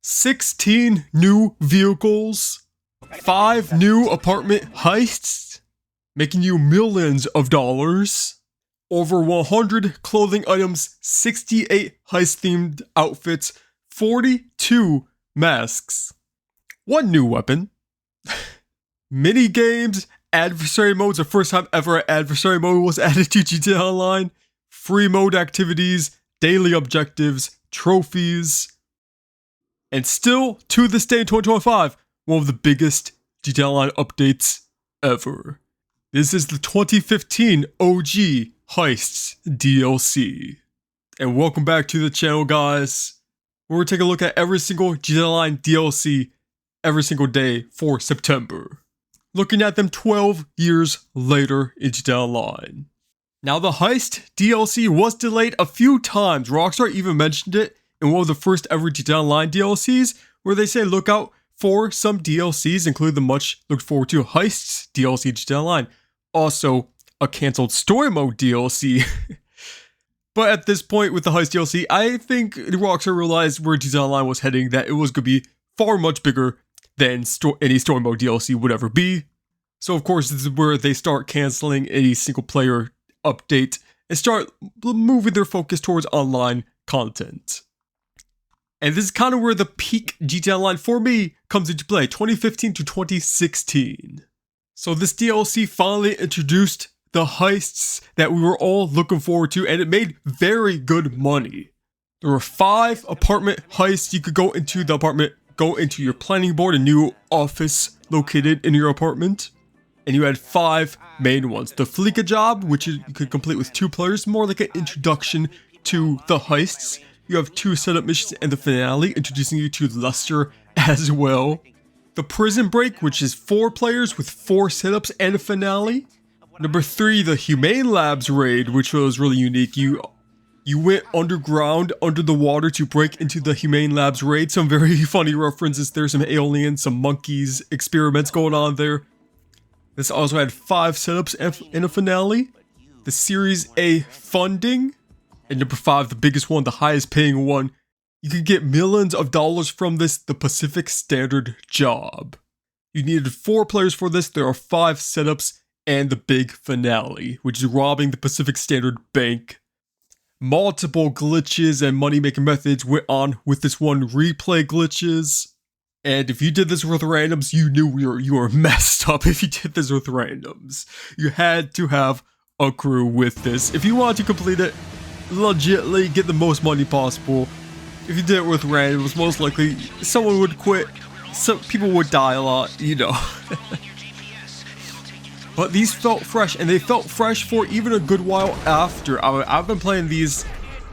16 new vehicles, 5 new apartment heists, making you millions of dollars, over 100 clothing items, 68 heist-themed outfits, 42 masks, 1 new weapon, mini games, adversary modes, the first time ever an adversary mode was added to GTA Online, free mode activities, daily objectives, trophies, and still, to this day in 2025, one of the biggest GTA Online updates ever. This is the 2015 OG Heists DLC. And welcome back to the channel, guys. We're going to take a look at every single GTA Online DLC every single day for September. Looking at them 12 years later in GTA Online. Now, the Heist DLC was delayed a few times. Rockstar even mentioned it in one of the first ever GTA Online DLCs, where they say look out for some DLCs, including the much looked forward to Heists DLC GTA Online. Also, a cancelled story mode DLC. But at this point with the Heist DLC, I think Rockstar realized where GTA Online was heading, that it was going to be far much bigger than any story mode DLC would ever be. So of course, this is where they start cancelling any single player update and start moving their focus towards online content. And this is kind of where the peak GTA Online for me comes into play, 2015 to 2016. So this DLC finally introduced the heists that we were all looking forward to, and it made very good money. There were 5 apartment heists. You could go into the apartment, go into your planning board, a new office located in your apartment. And you had 5 main ones. The Fleeka job, which you could complete with 2 players, more like an introduction to the heists. You have 2 setup missions and the finale, introducing you to Lester as well. The prison break, which is 4 players with 4 setups and a finale. Number 3, the Humane Labs raid, which was really unique. You went underground, under the water to break into the Humane Labs raid. Some very funny references there, some aliens, some monkeys, experiments going on there. This also had 5 setups and a finale. The Series A funding. And number 5, the biggest one, the highest paying one. You could get millions of dollars from this, the Pacific Standard job. You needed 4 players for this. There are 5 setups and the big finale, which is robbing the Pacific Standard Bank. Multiple glitches and money-making methods went on with this one, replay glitches. And if you did this with randoms, you knew you were messed up if you did this with randoms. You had to have a crew with this. If you wanted to complete it, legitly get the most money possible. If you did it with randoms, most likely someone would quit. Some people would die a lot, you know. But these felt fresh, and they felt fresh for even a good while after. I've been playing these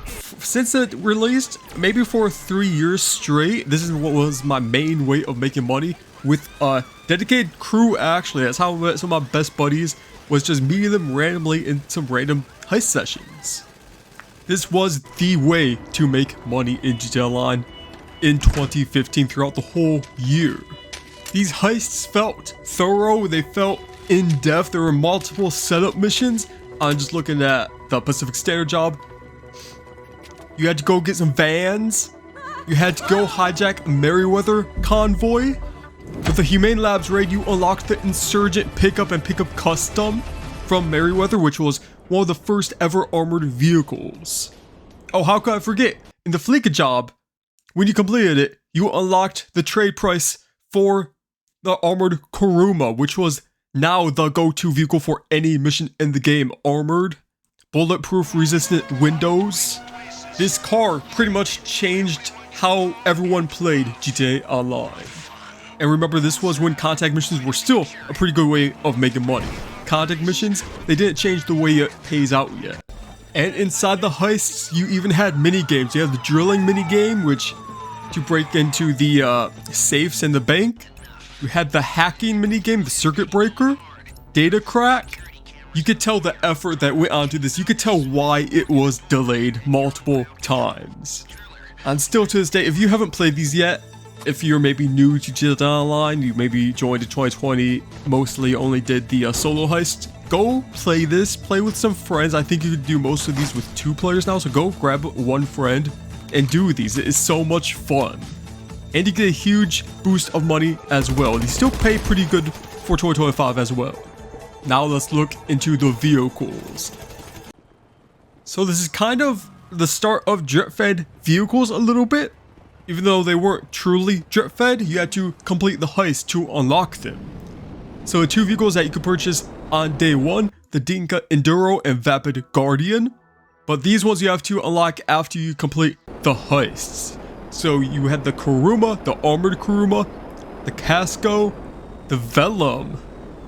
since it released, maybe for 3 years straight. This is what was my main way of making money, with a dedicated crew. Actually, that's how I met some of my best buddies, was just meeting them randomly in some random heist sessions. This was the way to make money in GTA Online in 2015 throughout the whole year. These heists felt thorough, they felt in-depth. There were multiple setup missions. I'm just looking at the Pacific Standard job. You had to go get some vans. You had to go hijack a Merryweather convoy. With the Humane Labs raid, you unlocked the Insurgent pickup and pickup custom from Merryweather, which was one of the first ever armored vehicles. Oh, how could I forget? In the Fleeka job, when you completed it, you unlocked the trade price for the armored Kuruma, which was now the go-to vehicle for any mission in the game. Armored, bulletproof resistant windows. This car pretty much changed how everyone played GTA Online. And remember, this was when contact missions were still a pretty good way of making money. Contact missions, they didn't change the way it pays out yet. And inside the heists, you even had mini games. You had the drilling mini game, which to break into the safes in the bank. You had the hacking mini game, the circuit breaker, data crack. You could tell the effort that went onto this. You could tell why it was delayed multiple times. And still to this day, if you haven't played these yet, if you're maybe new to GTA Online, you maybe joined in 2020, mostly only did the solo heist, go play this, play with some friends. I think you could do most of these with 2 players now, so go grab one friend and do these. It is so much fun. And you get a huge boost of money as well. They still pay pretty good for 2025 as well. Now let's look into the vehicles. So this is kind of the start of drip-fed vehicles a little bit. Even though they weren't truly drip-fed, you had to complete the heist to unlock them. So the two vehicles that you could purchase on day one, the Dinka Enduro and Vapid Guardian. But these ones you have to unlock after you complete the heists. So you had the Kuruma, the Armored Kuruma, the Casco, the Velum,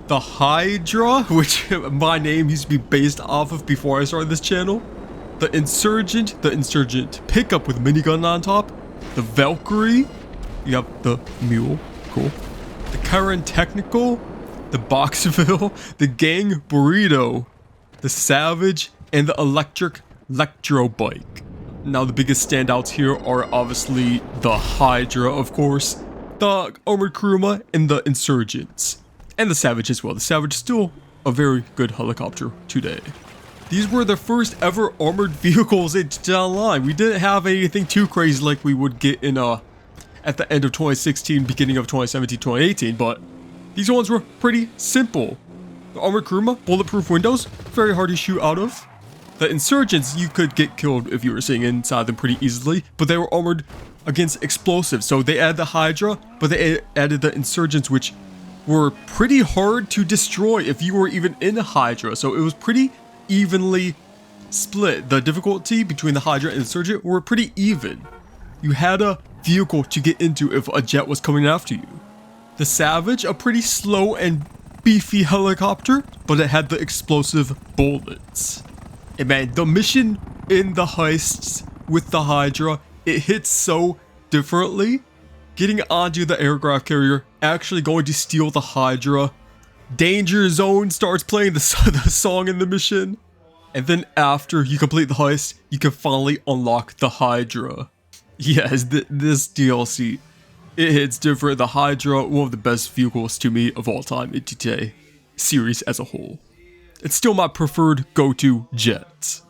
the Hydra, which my name used to be based off of before I started this channel, the Insurgent pickup with minigun on top, the Valkyrie, you have the Mule, cool, the Karen Technical, the Boxville, the Gang Burrito, the Savage, and the Electro Bike. Now the biggest standouts here are obviously the Hydra, of course, the Armored Kuruma, and the Insurgents. And the Savage as well. The Savage is still a very good helicopter today. These were the first ever armored vehicles in online. We didn't have anything too crazy like we would get in at the end of 2016, beginning of 2017, 2018, but these ones were pretty simple. The Armored Kuruma, bulletproof windows, very hard to shoot out of. The Insurgents, you could get killed if you were sitting inside them pretty easily, but they were armored against explosives. So they added the Hydra, but they added the Insurgents, which were pretty hard to destroy if you were even in Hydra. So it was pretty evenly split. The difficulty between the Hydra and Insurgent were pretty even. You had a vehicle to get into if a jet was coming after you. The Savage, a pretty slow and beefy helicopter, but it had the explosive bullets. And man, the mission in the heists with the Hydra, it hits so differently. Getting onto the aircraft carrier, actually going to steal the Hydra. Danger Zone starts playing the song in the mission. And then after you complete the heist, you can finally unlock the Hydra. Yes, this DLC, it hits different. The Hydra, one of the best vehicles to me of all time in GTA series as a whole. It's still my preferred go-to jet.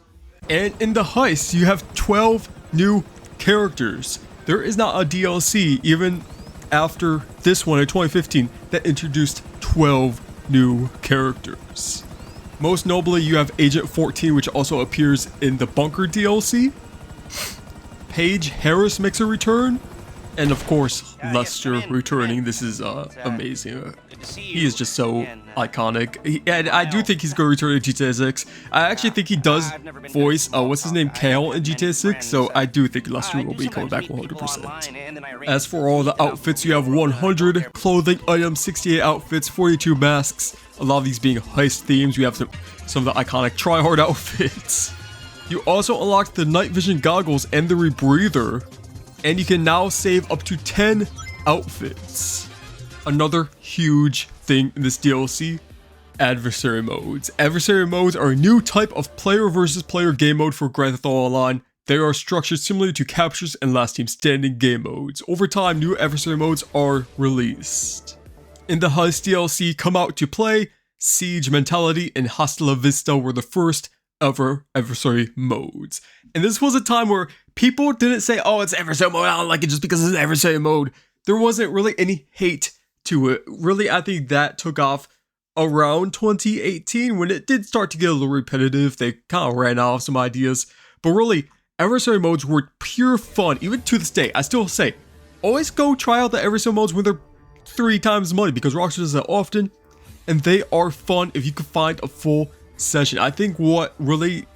And in the heist, you have 12 new characters. There is not a DLC, even after this one in 2015, that introduced 12 new characters. Most notably, you have Agent 14, which also appears in the Bunker DLC. Paige Harris makes a return. And of course, Lester returning. This is amazing. He is just so iconic. And I do think he's going to return in GTA 6. I actually think he does voice, what's his name, Kale in GTA 6. So I do think Lester will be coming back 100%. As for all the outfits, you have 100 clothing items, 68 outfits, 42 masks. A lot of these being heist themes. You have some of the iconic tryhard outfits. You also unlocked the night vision goggles and the rebreather. And you can now save up to 10 outfits. Another huge thing in this DLC, adversary modes. Adversary modes are a new type of player versus player game mode for Grand Theft Auto Online. They are structured similarly to captures and last team standing game modes. Over time, new adversary modes are released. In the Heist DLC, Come Out to Play, Siege Mentality, and Hasta La Vista were the first ever adversary modes. And this was a time where people didn't say, oh, it's adversary mode, I don't like it just because it's adversary mode. There wasn't really any hate to it. Really, I think that took off around 2018 when it did start to get a little repetitive. They kind of ran out of some ideas. But really, adversary modes were pure fun. Even to this day, I still say, always go try out the adversary modes when they're 3 times money, because Rockstar does that often. And they are fun if you can find a full session. I think what really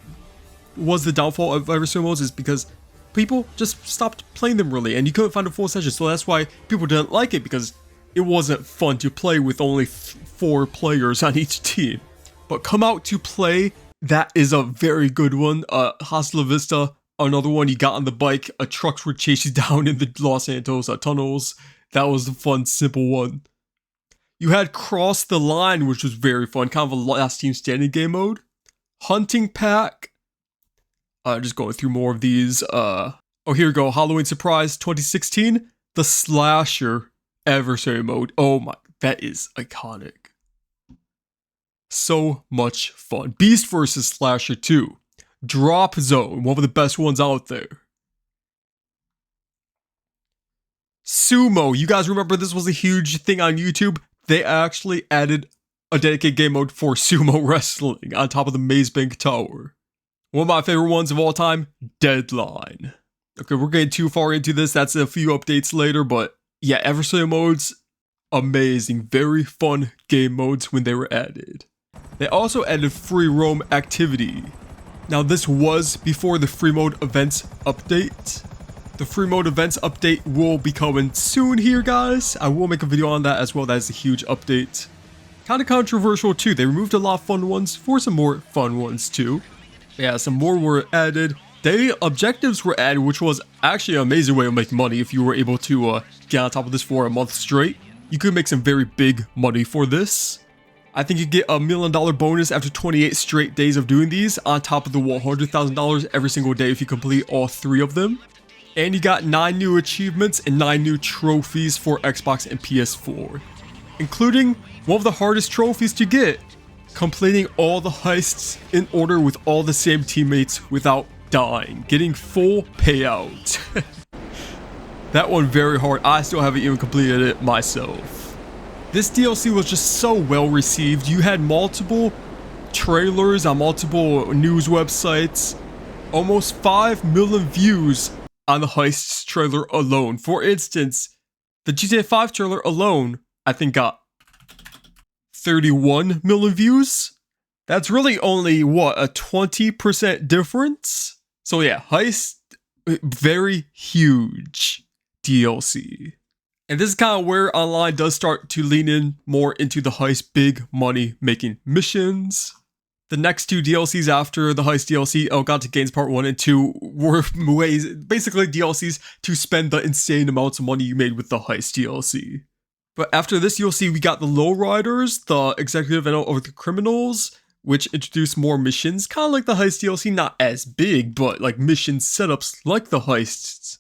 was the downfall of adversary modes is because people just stopped playing them really, and you couldn't find a full session. So that's why people didn't like it, because it wasn't fun to play with only 4 players on each team. But Come Out to Play, that is a very good one. Hasta La Vista, another one. You got on the bike, trucks would chase you down in the Los Santos tunnels. That was a fun, simple one. You had Cross the Line, which was very fun, kind of a last team standing game mode. Hunting Pack. Just going through more of these. Oh, here we go. Halloween Surprise 2016. The Slasher adversary mode. Oh my, that is iconic. So much fun. Beast vs. Slasher 2. Drop Zone, one of the best ones out there. Sumo. You guys remember this was a huge thing on YouTube? They actually added a dedicated game mode for sumo wrestling on top of the Maze Bank Tower. One of my favorite ones of all time, Deadline. Okay, we're getting too far into this. That's a few updates later, but yeah, adversary modes, amazing. Very fun game modes when they were added. They also added free roam activity. Now this was before the free mode events update. The free mode events update will be coming soon here, guys. I will make a video on that as well. That is a huge update. Kind of controversial too. They removed a lot of fun ones for some more fun ones too. Yeah, some more were added. Daily objectives were added, which was actually an amazing way of making money if you were able to get on top of this for a month straight. You could make some very big money for this. I think you get a $1 million bonus after 28 straight days of doing these, on top of the $100,000 every single day if you complete all 3 of them. And you got 9 new achievements and 9 new trophies for Xbox and PS4, including one of the hardest trophies to get, completing all the heists in order with all the same teammates without dying, getting full payout. That one very hard. I still haven't even completed it myself. This DLC was just so well received. You had multiple trailers on multiple news websites, almost 5 million views on the Heists trailer alone. For instance, the GTA 5 trailer alone, I think got 31 million views. That's really only, what, a 20% difference? So yeah, Heist, very huge DLC. And this is kind of where online does start to lean in more into the Heist big money making missions. The next 2 DLCs after the Heist DLC, Elgato Games Part 1 and 2, were ways, basically DLCs to spend the insane amounts of money you made with the Heist DLC. But after this DLC, we got the Lowriders, the Executive and of the Criminals, which introduced more missions, kind of like the Heist DLC, not as big, but like mission setups like the Heists.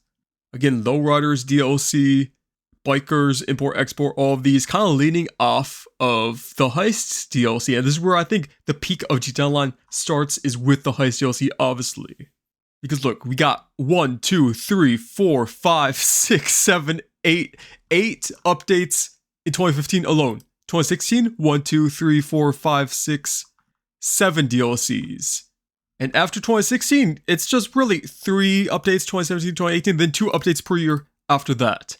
Again, Lowriders DLC, Bikers, Import, Export, all of these kind of leaning off of the Heists DLC. And this is where I think the peak of GTA Online starts, is with the Heist DLC, obviously. Because look, we got 1, 2, 3, 4, 5, 6, 7, 8 updates in 2015 alone. 2016, 1, 2, 3, 4, 5, 6, 7 DLCs. And after 2016, it's just really 3 updates, 2017, 2018, then 2 updates per year after that.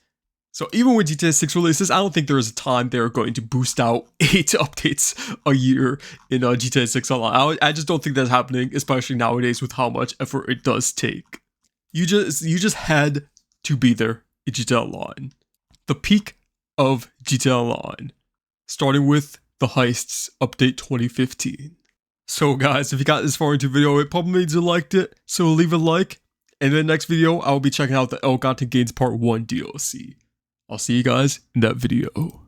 So even when GTA 6 releases, I don't think there is a time they're going to boost out 8 updates a year in GTA 6 Online. I just don't think that's happening, especially nowadays with how much effort it does take. You just had to be there in GTA Online. The peak of GTA Online, starting with the Heists update 2015. So guys, if you got this far into the video, it probably means you liked it, so leave a like. And in the next video, I will be checking out the Elgato Games Part 1 DLC. I'll see you guys in that video.